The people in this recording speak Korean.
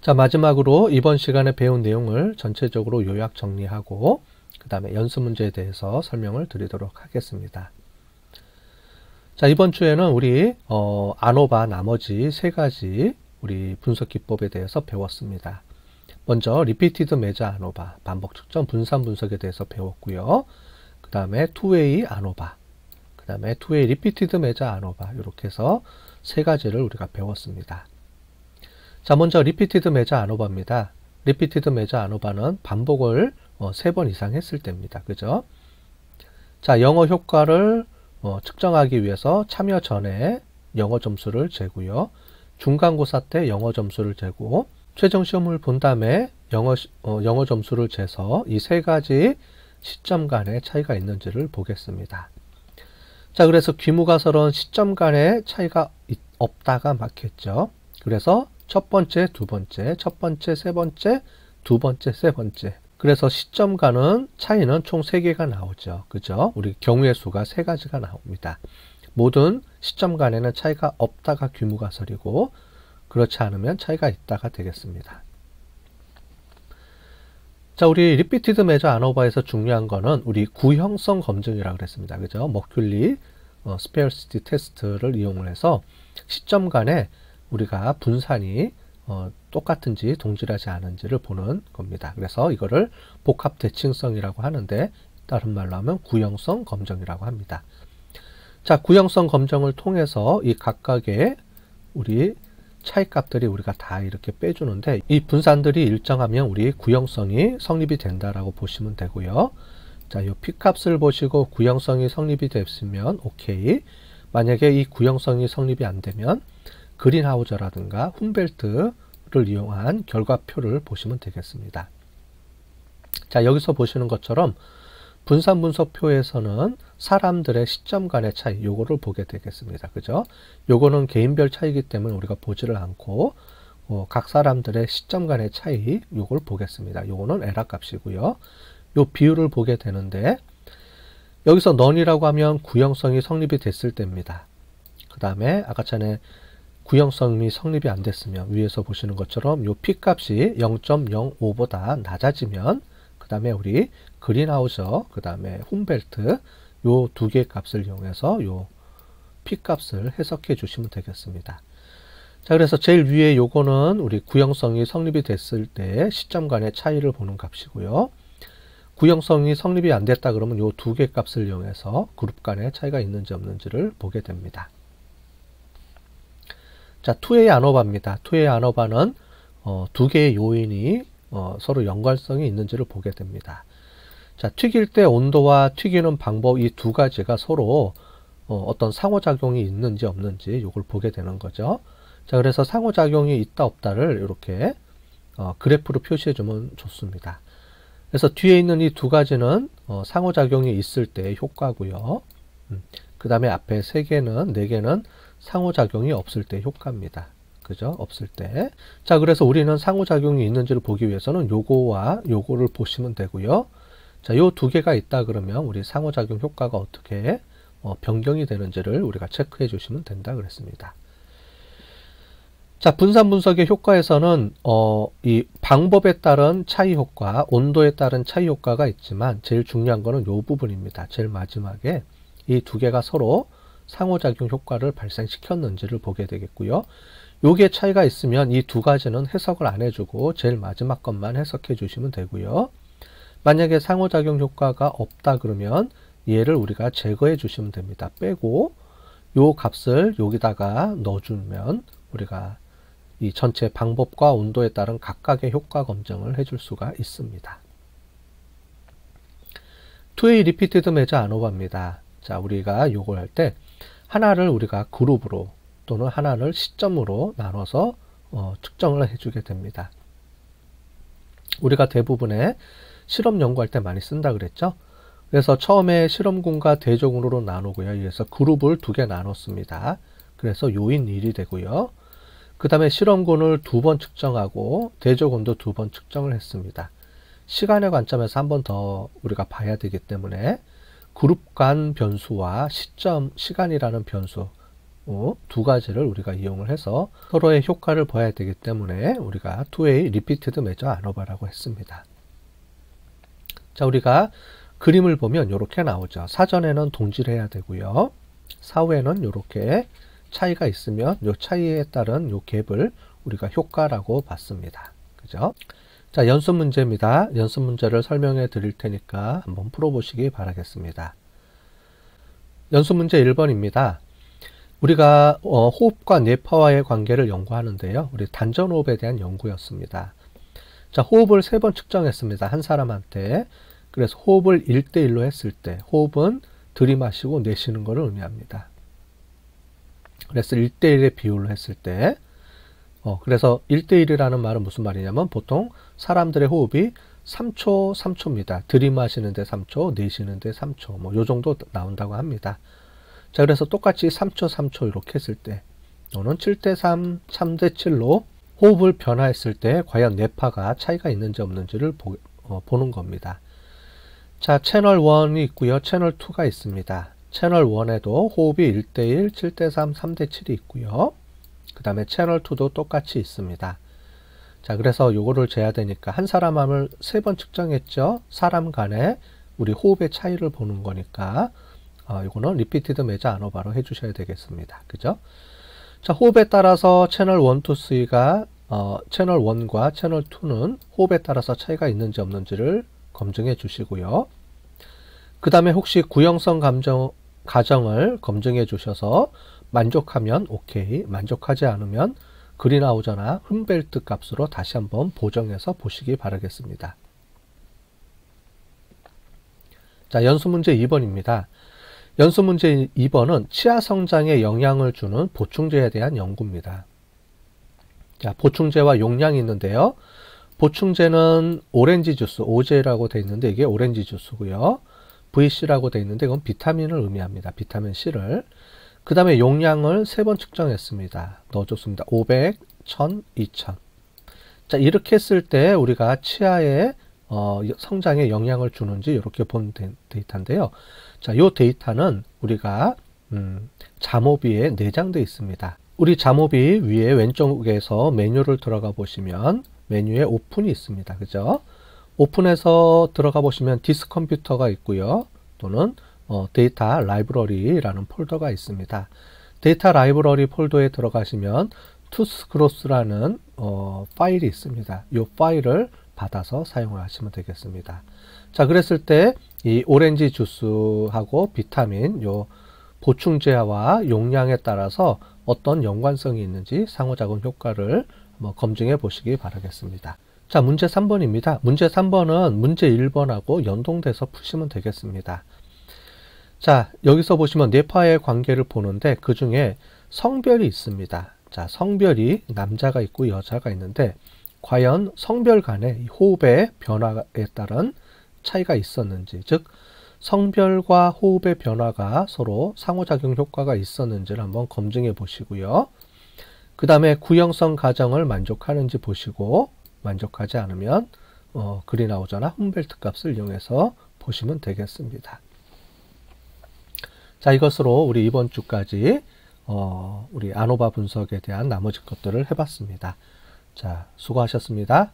자, 마지막으로 이번 시간에 배운 내용을 전체적으로 요약 정리하고 그 다음에 연습 문제에 대해서 설명을 드리도록 하겠습니다. 자, 이번 주에는 우리 아노바 나머지 세 가지 우리 분석 기법에 대해서 배웠습니다. 먼저 repeated measure 아노바, 반복 측정 분산 분석에 대해서 배웠고요. 그 다음에 two-way 아노바, 그 다음에 two-way repeated measure 아노바, 이렇게 해서 세 가지를 우리가 배웠습니다. 자, 먼저 repeated measure 아노바입니다. repeated measure 아노바는 반복을 3번 이상 했을 때입니다. 그죠? 자, 영어 효과를 측정하기 위해서 참여 전에 영어 점수를 재고요. 중간고사 때 영어 점수를 재고 최종 시험을 본 다음에 영어 점수를 재서 이 세 가지 시점 간의 차이가 있는지를 보겠습니다. 자, 그래서 귀무가설은 시점 간의 차이가 없다가 맞겠죠. 그래서 첫 번째, 두 번째, 첫 번째, 세 번째, 두 번째, 세 번째. 그래서 시점 간은 차이는 총 3개가 나오죠. 그죠? 우리 경우의 수가 3가지가 나옵니다. 모든 시점 간에는 차이가 없다가 귀무가설이고 그렇지 않으면 차이가 있다가 되겠습니다. 자, 우리 repeated measure 아노바에서 중요한 거는 우리 구형성 검증이라고 그랬습니다. 그죠? 머큘리 스페어시티 테스트를 이용을 해서 시점 간에 우리가 분산이 똑같은지 동질하지 않은지를 보는 겁니다. 그래서 이거를 복합 대칭성이라고 하는데 다른 말로 하면 구형성 검증이라고 합니다. 자, 구형성 검증을 통해서 이 각각의 우리 차이값들이 우리가 다 이렇게 빼주는데 이 분산들이 일정하면 우리 구형성이 성립이 된다라고 보시면 되고요. 자, 이 P값을 보시고 구형성이 성립이 됐으면 오케이. 만약에 이 구형성이 성립이 안 되면 그린하우저라든가 humboldt를 이용한 결과표를 보시면 되겠습니다. 자, 여기서 보시는 것처럼 분산 분석표에서는 사람들의 시점 간의 차이, 요거를 보게 되겠습니다. 그죠? 요거는 개인별 차이이기 때문에 우리가 보지를 않고 각 사람들의 시점 간의 차이, 요걸 보겠습니다. 요거는 에라 값이고요. 요 비율을 보게 되는데 여기서 none이라고 하면 구형성이 성립이 됐을 때입니다. 그 다음에 아까 전에 구형성이 성립이 안 됐으면 위에서 보시는 것처럼 요 P값이 0.05보다 낮아지면 그 다음에 우리 그린하우저, 그 다음에 humboldt 요 두 개의 값을 이용해서 요 P값을 해석해 주시면 되겠습니다. 자, 그래서 제일 위에 요거는 우리 구형성이 성립이 됐을 때 시점 간의 차이를 보는 값이고요. 구형성이 성립이 안 됐다 그러면 요 두 개의 값을 이용해서 그룹 간의 차이가 있는지 없는지를 보게 됩니다. 자, 투웨이 아노바입니다. 투웨이 아노바는 두 개의 요인이 서로 연관성이 있는지를 보게 됩니다. 자, 튀길 때 온도와 튀기는 방법 이 두 가지가 서로 어떤 상호작용이 있는지 없는지 이걸 보게 되는 거죠. 자, 그래서 상호작용이 있다 없다를 이렇게 그래프로 표시해 주면 좋습니다. 그래서 뒤에 있는 이 두 가지는 상호작용이 있을 때의 효과고요. 그 다음에 앞에 3개는 4개는 상호작용이 없을 때 효과입니다. 그죠? 없을 때. 자, 그래서 우리는 상호작용이 있는지를 보기 위해서는 요거와 요거를 보시면 되고요. 자, 요 두 개가 있다 그러면 우리 상호작용 효과가 어떻게 변경이 되는지를 우리가 체크해 주시면 된다 그랬습니다. 자, 분산 분석의 효과에서는 이 방법에 따른 차이 효과, 온도에 따른 차이 효과가 있지만 제일 중요한 거는 요 부분입니다. 제일 마지막에 이 두 개가 서로 상호작용 효과를 발생시켰는지를 보게 되겠고요. 요게 차이가 있으면 이 두 가지는 해석을 안 해주고 제일 마지막 것만 해석해 주시면 되고요. 만약에 상호작용 효과가 없다 그러면 얘를 우리가 제거해 주시면 됩니다. 빼고 요 값을 여기다가 넣어주면 우리가 이 전체 방법과 온도에 따른 각각의 효과 검증을 해줄 수가 있습니다. 투웨이 리피티드 메저 아노바입니다. 자, 우리가 요걸 할 때 하나를 우리가 그룹으로 또는 하나를 시점으로 나눠서 측정을 해주게 됩니다. 우리가 대부분의 실험 연구할 때 많이 쓴다 그랬죠. 그래서 처음에 실험군과 대조군으로 나누고요. 그래서 그룹을 2개 나눴습니다. 그래서 요인 1이 되고요. 그 다음에 실험군을 2번 측정하고 대조군도 2번 측정을 했습니다. 시간의 관점에서 한 번 더 우리가 봐야 되기 때문에 그룹 간 변수와 시간이라는 변수 두 가지를 우리가 이용을 해서 서로의 효과를 봐야 되기 때문에 우리가 two-way repeated measure ANOVA라고 했습니다. 자, 우리가 그림을 보면 이렇게 나오죠. 사전에는 동질을 해야 되고요. 사후에는 이렇게 차이가 있으면 이 차이에 따른 이 갭을 우리가 효과라고 봤습니다. 그죠? 자, 연습 문제입니다. 연습 문제를 설명해 드릴 테니까 한번 풀어보시기 바라겠습니다. 연습 문제 1번입니다. 우리가 호흡과 뇌파와의 관계를 연구하는데요. 우리 단전호흡에 대한 연구였습니다. 자, 호흡을 3번 측정했습니다. 한 사람한테. 그래서 호흡을 1대1로 했을 때 호흡은 들이마시고 내쉬는 것을 의미합니다. 그래서 1대1의 비율로 했을 때 그래서 1대1이라는 말은 무슨 말이냐면 보통 사람들의 호흡이 3초, 3초입니다. 들이마시는데 3초, 내쉬는데 3초 뭐 요 정도 나온다고 합니다. 자, 그래서 똑같이 3초, 3초 이렇게 했을 때 또는 7대3, 3대7로 호흡을 변화했을 때 과연 뇌파가 차이가 있는지 없는지를 보는 겁니다. 자, 채널 1이 있고요. 채널 2가 있습니다. 채널 1에도 호흡이 1대1, 7대3, 3대7이 있고요. 그 다음에 채널 2도 똑같이 있습니다. 자, 그래서 요거를 재야 되니까 한 사람을 3번 측정했죠. 사람 간에 우리 호흡의 차이를 보는 거니까 이거는 리피티드 메저 아노바로 해주셔야 되겠습니다. 그죠? 자, 호흡에 따라서 채널 1, 2, 3가 채널 1과 채널 2는 호흡에 따라서 차이가 있는지 없는지를 검증해 주시고요. 그 다음에 혹시 구형성 가정을 검증해 주셔서 만족하면 오케이, 만족하지 않으면 그린아우저나 흠벨트 값으로 다시 한번 보정해서 보시기 바라겠습니다. 자, 연수 문제 2번입니다. 연수 문제 2번은 치아 성장에 영향을 주는 보충제에 대한 연구입니다. 자, 보충제와 용량이 있는데요. 보충제는 오렌지 주스, OJ라고 되어 있는데 이게 오렌지 주스고요. VC라고 되어 있는데 이건 비타민을 의미합니다. 비타민 C를. 그 다음에 용량을 3번 측정했습니다. 넣어줬습니다. 500, 1000, 2000. 자, 이렇게 했을 때 우리가 치아의 성장에 영향을 주는지 이렇게 본 데이터인데요. 자, 이 데이터는 우리가 잠오비에 내장되어 있습니다. 우리 잠오비 위에 왼쪽에서 메뉴를 들어가 보시면 메뉴에 오픈이 있습니다. 그죠? 오픈해서 들어가 보시면 디스 컴퓨터가 있고요. 또는 데이터 라이브러리라는 폴더가 있습니다. 데이터 라이브러리 폴더에 들어가시면 투스크로스라는 파일이 있습니다. 이 파일을 받아서 사용하시면 되겠습니다. 자, 그랬을 때 이 오렌지 주스하고 비타민 요 보충제와 용량에 따라서 어떤 연관성이 있는지 상호작용 효과를 한번 검증해 보시기 바라겠습니다. 자, 문제 3번입니다. 문제 3번은 문제 1번하고 연동돼서 푸시면 되겠습니다. 자, 여기서 보시면 뇌파의 관계를 보는데 그 중에 성별이 있습니다. 자, 성별이 남자가 있고 여자가 있는데 과연 성별 간의 호흡의 변화에 따른 차이가 있었는지, 즉 성별과 호흡의 변화가 서로 상호작용 효과가 있었는지를 한번 검증해 보시고요. 그 다음에 구형성 가정을 만족하는지 보시고 만족하지 않으면 그린아우저나 흠벨트 값을 이용해서 보시면 되겠습니다. 자, 이것으로 우리 이번 주까지 우리 아노바 분석에 대한 나머지 것들을 해봤습니다. 자, 수고하셨습니다.